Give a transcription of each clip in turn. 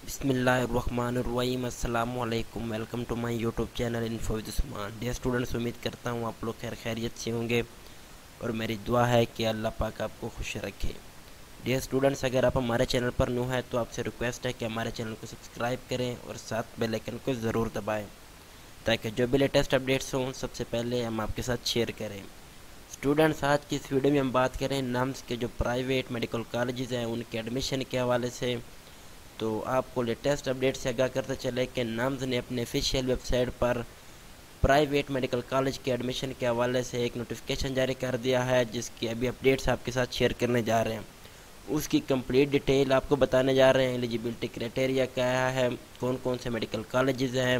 बिस्मिल्लाहिर्रहमानिर्रहीम अस्सलामुअलैकुम। Welcome to my YouTube channel info with Usman. Dear students, उम्मीद करता हूँ आप लोग खैरियत से होंगे और मेरी दुआ है कि अल्लाह पाक आपको खुश रखे। डियर स्टूडेंट्स, अगर आप हमारे चैनल पर न्यू हैं तो आपसे रिक्वेस्ट है कि हमारे चैनल को सब्सक्राइब करें और साथ बेल आइकन को ज़रूर दबाएँ ताकि जो भी लेटेस्ट अपडेट्स हों सबसे पहले हम आपके साथ शेयर करें। स्टूडेंट्स, आज की इस वीडियो में हम बात करें नाम्स के जो प्राइवेट मेडिकल कॉलेजेस हैं उनके एडमिशन के हवाले से। तो आपको लेटेस्ट अपडेट से आगाह करते चले कि नाम्स ने अपने ऑफिशियल वेबसाइट पर प्राइवेट मेडिकल कॉलेज के एडमिशन के हवाले से एक नोटिफिकेशन जारी कर दिया है, जिसकी अभी अपडेट्स आपके साथ शेयर करने जा रहे हैं। उसकी कंप्लीट डिटेल आपको बताने जा रहे हैं। एलिजिबिलिटी क्राइटेरिया क्या है, कौन कौन से मेडिकल कॉलेजेस हैं,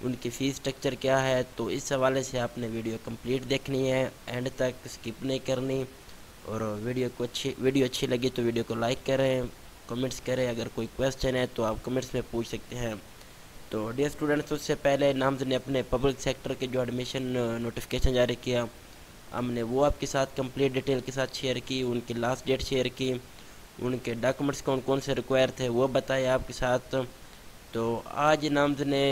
उनकी फ़ीस स्ट्रक्चर क्या है। तो इस हवाले से आपने वीडियो कंप्लीट देखनी है, एंड तक स्किप नहीं करनी। और वीडियो अच्छी लगी तो वीडियो को लाइक करें, कमेंट्स करें। अगर कोई क्वेश्चन है तो आप कमेंट्स में पूछ सकते हैं। तो डियर स्टूडेंट्स, उससे पहले नाम्स ने अपने पब्लिक सेक्टर के जो एडमिशन नोटिफिकेशन जारी किया, हमने वो आपके साथ कंप्लीट डिटेल के साथ शेयर की, उनकी लास्ट डेट शेयर की, उनके डॉक्यूमेंट्स कौन कौन से रिक्वायर थे वो बताए आपके साथ। तो आज नाम्स ने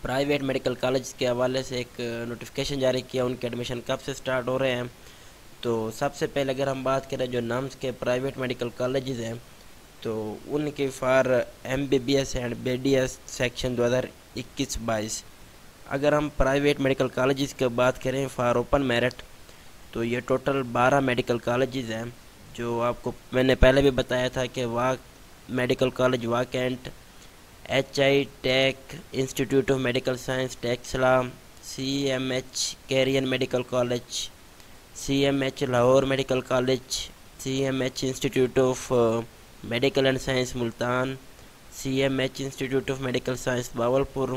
प्राइवेट मेडिकल कॉलेज के हवाले से एक नोटिफिकेशन जारी किया, उनके एडमिशन कब से स्टार्ट हो रहे हैं। तो सबसे पहले अगर हम बात करें जो नाम्स के प्राइवेट मेडिकल कॉलेजेस हैं तो उनके for MBBS and BDS section 2021-22। अगर हम प्राइवेट मेडिकल कॉलेजेस की बात करें फॉर ओपन मेरिट तो ये टोटल 12 मेडिकल कॉलेजेस हैं, जो आपको मैंने पहले भी बताया था कि Wah medical college Wah cantt, HI tech, institute of medical science Taxila, CMH Kharian medical college, CMH Lahore medical college, CMH institute of medical and science Multan, CMH institute of medical science Bahawalpur,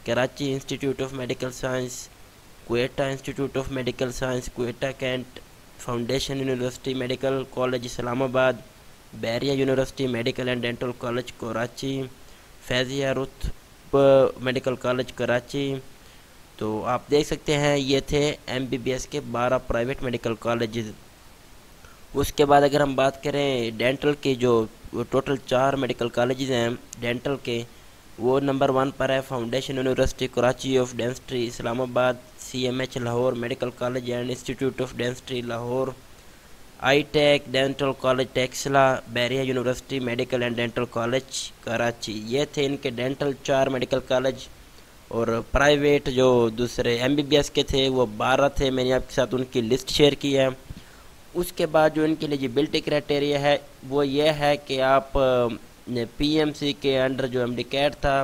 Karachi institute of medical science, Quetta institute of medical science Quetta cantt, foundation university medical college Islamabad, Bahria university medical and dental college Karachi, Fazaia Ruth medical college Karachi. तो आप देख सकते हैं ये थे MBBS के 12 private medical colleges. उसके बाद अगर हम बात करें डेंटल के, जो टोटल 4 मेडिकल कॉलेजेस हैं डेंटल के, वो नंबर 1 पर है foundation university Karachi of dentistry Islamabad, CMH Lahore medical college and institute of dentistry Lahore, I tech dental college Taxila, Bahria university medical and dental college Karachi. ये थे इनके डेंटल 4 मेडिकल कॉलेज। और प्राइवेट जो दूसरे MBBS के थे वो 12 थे, मैंने आपके साथ उनकी लिस्ट शेयर की है। उसके बाद जो इनके एलिजिबिलिटी क्राइटेरिया है वो ये है कि आप PMC के अंडर जो MD-CAT था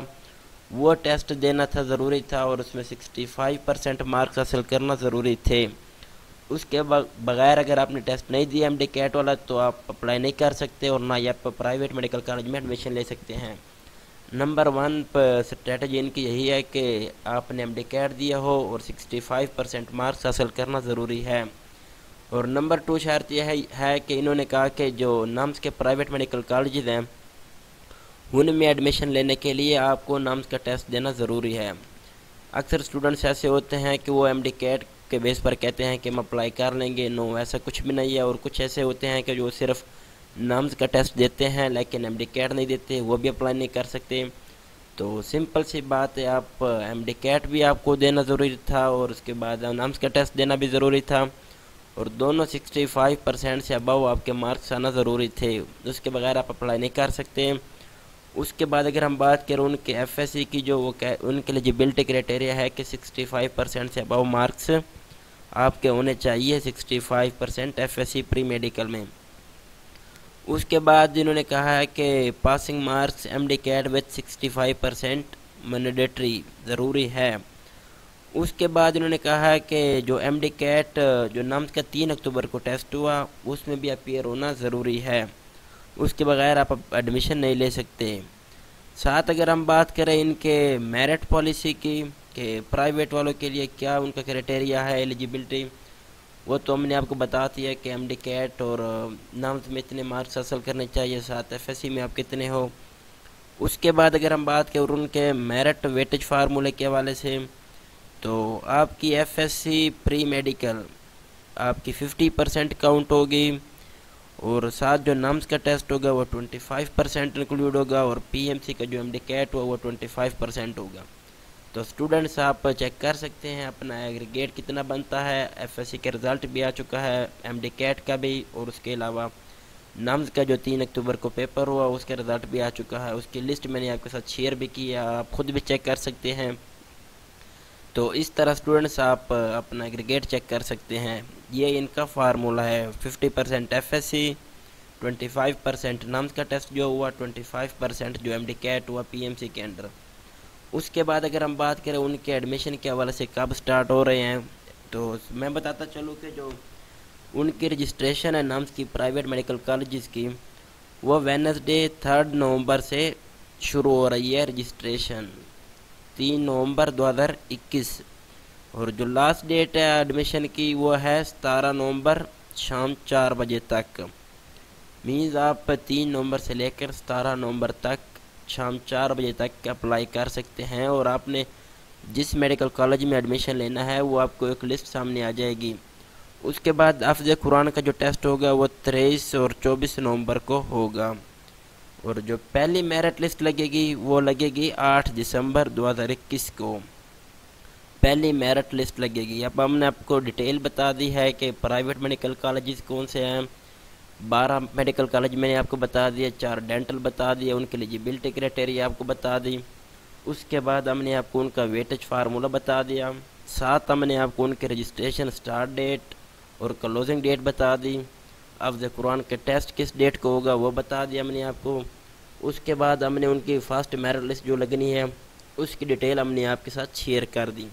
वो टेस्ट देना था, ज़रूरी था, और उसमें 65% मार्क्स हासिल करना ज़रूरी थे। उसके बगैर अगर आपने टेस्ट नहीं दिया MD-CAT वाला तो आप अप्लाई नहीं कर सकते और ना ही आप प्राइवेट मेडिकल कॉलेज में एडमिशन ले सकते हैं। नंबर 1 पर स्ट्रेटजी इनकी यही है कि आपने MD-CAT दिया हो और 65% मार्क्स हासिल करना ज़रूरी है। और नंबर 2 शर्त यह है कि इन्होंने कहा कि जो नाम्स के प्राइवेट मेडिकल कॉलेजेस हैं उनमें एडमिशन लेने के लिए आपको नाम्स का टेस्ट देना ज़रूरी है। अक्सर स्टूडेंट्स ऐसे होते हैं कि वो MD-CAT के बेस पर कहते हैं कि हम अप्लाई कर लेंगे। नो, ऐसा कुछ भी नहीं है। और कुछ ऐसे होते हैं कि जो सिर्फ नाम्स का टेस्ट देते हैं लेकिन MD-CAT नहीं देते, वो भी अप्लाई नहीं कर सकते। तो सिंपल सी बात है, आप MD-CAT भी आपको देना ज़रूरी था और उसके बाद नाम्स का टेस्ट देना भी ज़रूरी था, और दोनों 65% से अबव आपके मार्क्स आना ज़रूरी थे। उसके बगैर आप अप्लाई नहीं कर सकते। उसके बाद अगर हम बात करें उनके FSC की, जो वो उनके एलिजिबिलिटी क्राइटेरिया है कि 65% से अबव मार्क्स आपके होने चाहिए, 65% FSC प्री मेडिकल में। उसके बाद इन्होंने कहा है कि passing marks MD-CAT with 65% mandatory ज़रूरी है। उसके बाद इन्होंने कहा है कि जो MD-CAT जो नाम्स का 3 अक्टूबर को टेस्ट हुआ उसमें भी अपीयर होना ज़रूरी है, उसके बगैर आप एडमिशन नहीं ले सकते। साथ अगर हम बात करें इनके मेरिट पॉलिसी की कि प्राइवेट वालों के लिए क्या उनका क्राइटेरिया है एलिजिबिलिटी, वो तो हमने आपको बता दिया कि MD-CAT और नाम्स में इतने मार्क्स हासिल करने चाहिए, साथ FSC में आप कितने हो। उसके बाद अगर हम बात करें उनके मेरिट वेटेज फार्मूले के हवाले से तो आपकी FSC प्री मेडिकल आपकी 50% काउंट होगी और साथ जो नाम्स का टेस्ट होगा वो 25% इंक्लूड होगा, और पीएमसी का जो एमडीकैट हुआ वो 25% होगा। तो स्टूडेंट्स आप चेक कर सकते हैं अपना एग्रीगेट कितना बनता है। एफएससी का रिज़ल्ट भी आ चुका है, एमडीकैट का भी, और उसके अलावा नाम्स का जो 3 अक्टूबर को पेपर हुआ उसका रिज़ल्ट भी आ चुका है। उसकी लिस्ट मैंने आपके साथ शेयर भी की है, आप खुद भी चेक कर सकते हैं। तो इस तरह स्टूडेंट्स आप अपना एग्रीगेट चेक कर सकते हैं। ये इनका फार्मूला है, 50% एफएससी, 25% नाम्स का टेस्ट जो हुआ, 25% जो एमडीकैट हुआ पीएमसी के अंडर। उसके बाद अगर हम बात करें उनके एडमिशन के हवाले से कब स्टार्ट हो रहे हैं, तो मैं बताता चलूँ कि जो उनकी रजिस्ट्रेशन है नाम्स की प्राइवेट मेडिकल कॉलेजेस की, वो वेडनेसडे 3 नवंबर से शुरू हो रही है रजिस्ट्रेशन, 3 नवंबर 2021। और जो लास्ट डेट है एडमिशन की वो है 17 नवंबर शाम 4 बजे तक। मीन्स आप 3 नवंबर से लेकर 17 नवंबर तक शाम 4 बजे तक अप्लाई कर सकते हैं। और आपने जिस मेडिकल कॉलेज में एडमिशन लेना है वो आपको एक लिस्ट सामने आ जाएगी। उसके बाद हाफ़िज़ कुरान का जो टेस्ट होगा वो 23 और 24 नवंबर को होगा। और जो पहली मेरिट लिस्ट लगेगी वो लगेगी 8 दिसंबर 2021 को, पहली मेरिट लिस्ट लगेगी। अब हमने आपको डिटेल बता दी है कि प्राइवेट मेडिकल कॉलेजेस कौन से हैं। 12 मेडिकल कॉलेज मैंने आपको बता दिए, 4 डेंटल बता दिए, उनके एलिजिबिलिटी क्राइटेरिया आपको बता दी। उसके बाद हमने आपको उनका वेटेज फार्मूला बता दिया, साथ हमने आपको उनके रजिस्ट्रेशन स्टार्ट डेट और क्लोजिंग डेट बता दी। हाफ़िज़ कुरान के टेस्ट किस डेट को होगा वो बता दिया हमने आपको। उसके बाद हमने उनकी फर्स्ट मेरिट लिस्ट जो लगनी है उसकी डिटेल हमने आपके साथ शेयर कर दी।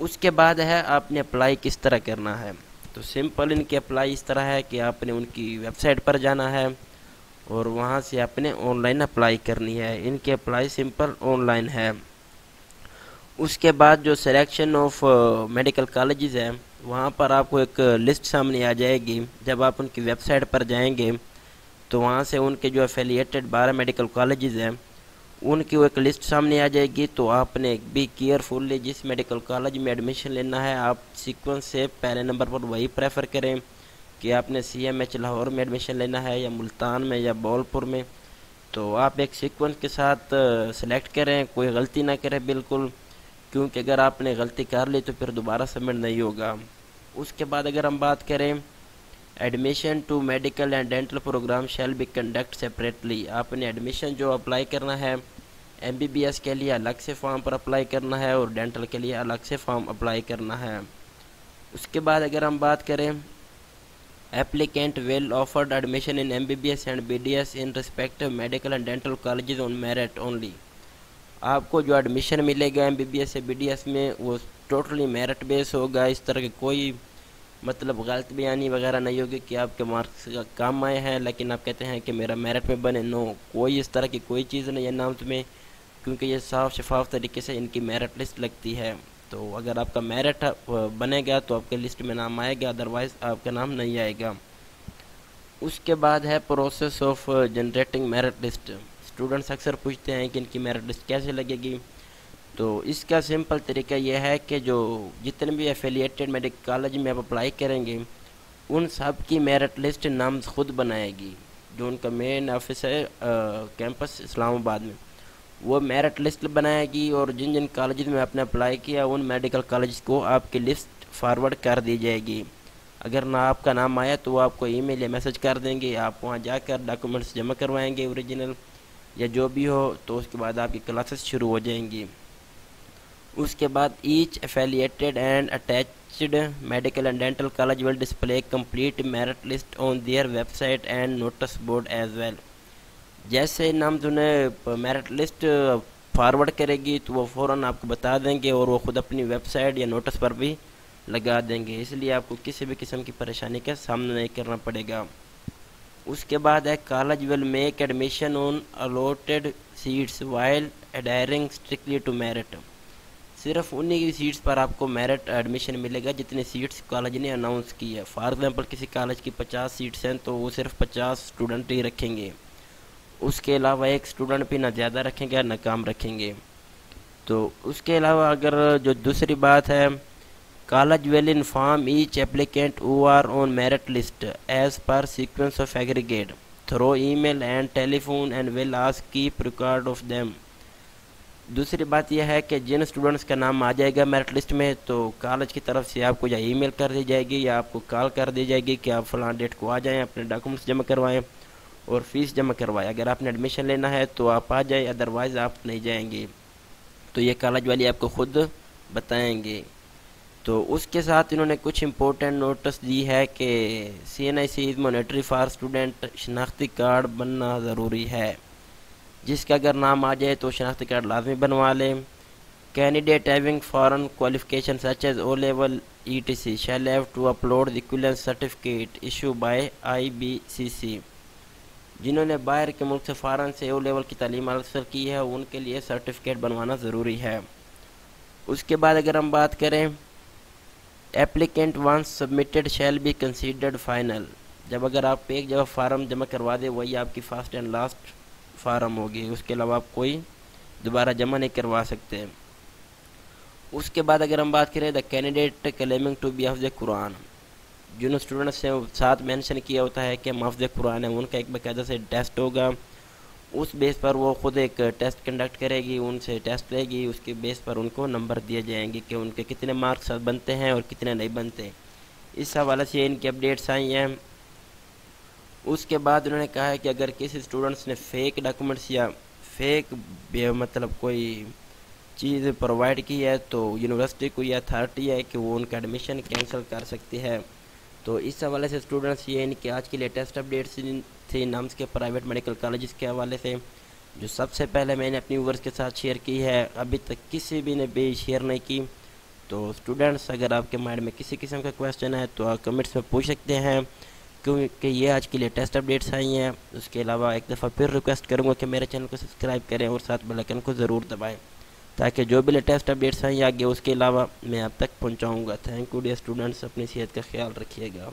उसके बाद है आपने अप्लाई किस तरह करना है। तो सिंपल इनकी अप्लाई इस तरह है कि आपने उनकी वेबसाइट पर जाना है और वहाँ से आपने ऑनलाइन अप्लाई करनी है। इनकी अप्लाई सिंपल ऑनलाइन है। उसके बाद जो सिलेक्शन ऑफ मेडिकल कॉलेजेस है वहाँ पर आपको एक लिस्ट सामने आ जाएगी। जब आप उनकी वेबसाइट पर जाएंगे तो वहाँ से उनके जो एफिलिएटेड 12 मेडिकल कॉलेजेस हैं उनकी वो एक लिस्ट सामने आ जाएगी। तो आपने बी केयरफुली जिस मेडिकल कॉलेज में एडमिशन लेना है आप सीक्वेंस से पहले नंबर पर वही प्रेफर करें कि आपने CMH लाहौर में एडमिशन लेना है या मुल्तान में या बोलपुर में। तो आप एक सीक्वेंस के साथ सेलेक्ट करें, कोई गलती ना करें बिल्कुल, क्योंकि अगर आपने गलती कर ली तो फिर दोबारा सबमिट नहीं होगा। उसके बाद अगर हम बात करें admission to medical and dental program shall be conduct separately, आपने एडमिशन जो अप्लाई करना है MBBS के लिए अलग से फॉर्म पर अप्लाई करना है और डेंटल के लिए अलग से फॉर्म अप्लाई करना है। उसके बाद अगर हम बात करें applicant will offered admission in MBBS and BDS in respective medical and dental colleges on merit only, आपको जो एडमिशन मिलेगा MBBS या BDS में वो टोटली मेरिट बेस होगा। इस तरह की कोई मतलब गलत बयानी वगैरह नहीं होगी कि आपके मार्क्स कम आए हैं लेकिन आप कहते हैं कि मेरा मेरिट में बने। नो, कोई इस तरह की कोई चीज़ नहीं है नाम्स में, क्योंकि ये साफ शफाफ तरीके से इनकी मेरिट लिस्ट लगती है। तो अगर आपका मेरिट बनेगा तो आपके लिस्ट में नाम आएगा, अदरवाइज़ आपका नाम नहीं आएगा। उसके बाद है process of generating merit list. Students अक्सर पूछते हैं कि इनकी मेरिट लिस्ट कैसे लगेगी। तो इसका सिंपल तरीका यह है कि जो जितने भी एफिलिएटेड मेडिकल कॉलेज में आप अप्लाई करेंगे उन सब की मेरिट लिस्ट नाम्स खुद बनाएगी। जो उनका मेन ऑफिस है कैंपस इस्लामाबाद में, वो मेरिट लिस्ट बनाएगी और जिन जिन कॉलेज में आपने अप्लाई किया उन मेडिकल कॉलेज को आपकी लिस्ट फॉरवर्ड कर दी जाएगी। अगर ना आपका नाम आया तो वो आपको ईमेल या मैसेज कर देंगे, आप वहाँ जाकर डॉक्यूमेंट्स जमा करवाएंगे ओरिजिनल या जो भी हो, तो उसके बाद आपकी क्लासेस शुरू हो जाएंगी। उसके बाद each affiliated and attached medical and dental college will display complete merit list on their website and notice board as well. जैसे नाम उन्हें मेरिट लिस्ट फॉरवर्ड करेगी तो वो फ़ौरन आपको बता देंगे और वो ख़ुद अपनी वेबसाइट या नोटिस पर भी लगा देंगे, इसलिए आपको किसी भी किस्म की परेशानी का सामना नहीं करना पड़ेगा। उसके बाद है college will make admission on allotted seats while adhering strictly to merit, सिर्फ उन्हीं की सीट्स पर आपको मेरिट एडमिशन मिलेगा जितनी सीट्स कॉलेज ने अनाउंस की है। फॉर एग्जांपल किसी कॉलेज की 50 सीट्स हैं तो वो सिर्फ 50 स्टूडेंट ही रखेंगे, उसके अलावा एक स्टूडेंट भी ना ज़्यादा रखेंगे ना कम रखेंगे। तो उसके अलावा अगर जो दूसरी बात है College will inform each applicant who are on merit list as per sequence of aggregate through email and telephone and will ask keep record of them। दूसरी बात यह है कि जिन स्टूडेंट्स का नाम आ जाएगा मेरिट लिस्ट में तो कॉलेज की तरफ से आपको या ईमेल कर दी जाएगी या आपको कॉल कर दी जाएगी कि आप फलां डेट को आ जाएं, अपने डॉक्यूमेंट्स जमा करवाएं और फीस जमा करवाएं। अगर आपने एडमिशन लेना है तो आप आ जाएं, अदरवाइज़ आप नहीं जाएंगे। तो ये कॉलेज वाले आपको ख़ुद बताएंगे। तो उसके साथ इन्होंने कुछ इम्पोर्टेंट नोटिस दी है कि CNIC is mandatory for student, शनाख्ती कार्ड बनना ज़रूरी है। जिसका अगर नाम आ जाए तो शनाख्ती कार्ड लाजमी बनवा लें। Candidate having foreign qualification such as O level ETC shall have to upload the equivalence certificate issue by IBCC। जिन्होंने बाहर के मुल्क से फ़ौरन से O लेवल की तालीम हासिल की है उनके लिए सर्टिफिकेट बनवाना ज़रूरी है। उसके बाद अगर हम बात करें applicant once submitted shall be considered final. जब अगर आप एक जगह फार्म जमा करवा दें वही आपकी फर्स्ट एंड लास्ट फार्म होगी, उसके अलावा आप कोई दोबारा जमा नहीं करवा सकते। उसके बाद अगर हम बात करें the candidate claiming to be हाफिज़ कुरान, जिन स्टूडेंट्स से साथ मेंशन किया होता है कि हम हाफिज़ कुरान है, उनका एक बाकायदा से टेस्ट होगा। उस बेस पर वो ख़ुद एक टेस्ट कंडक्ट करेगी, उनसे टेस्ट लेगी, उसके बेस पर उनको नंबर दिए जाएंगे कि उनके कितने मार्क्स बनते हैं और कितने नहीं बनते। इस हवाले से इनकी अपडेट्स आई हैं। उसके बाद उन्होंने कहा है कि अगर किसी स्टूडेंट्स ने फ़ेक डॉक्यूमेंट्स या फेक मतलब कोई चीज़ प्रोवाइड की है तो यूनिवर्सिटी को यह अथॉरिटी है कि वो उनका एडमिशन कैंसिल कर सकती है। तो इस हवाले से स्टूडेंट्स ये इनके आज की लेटेस्ट अपडेट्स थी नाम्स के प्राइवेट मेडिकल कॉलेजेस के हवाले से, जो सबसे पहले मैंने अपनी व्यूअर्स के साथ शेयर की है। अभी तक किसी भी ने भी शेयर नहीं की। तो स्टूडेंट्स अगर आपके माइंड में किसी किस्म का क्वेश्चन है तो आप कमेंट्स में पूछ सकते हैं, क्योंकि ये आज की लेटेस्ट अपडेट्स आई हैं। उसके अलावा एक दफ़ा फिर रिक्वेस्ट करूँगा कि मेरे चैनल को सब्सक्राइब करें और साथ बेल आइकन को ज़रूर दबाएँ ताकि जो भी लेटेस्ट अपडेट्स आई आगे उसके अलावा मैं आप तक पहुँचाऊँगा। थैंक यू डियर स्टूडेंट्स, अपनी सेहत का ख्याल रखिएगा।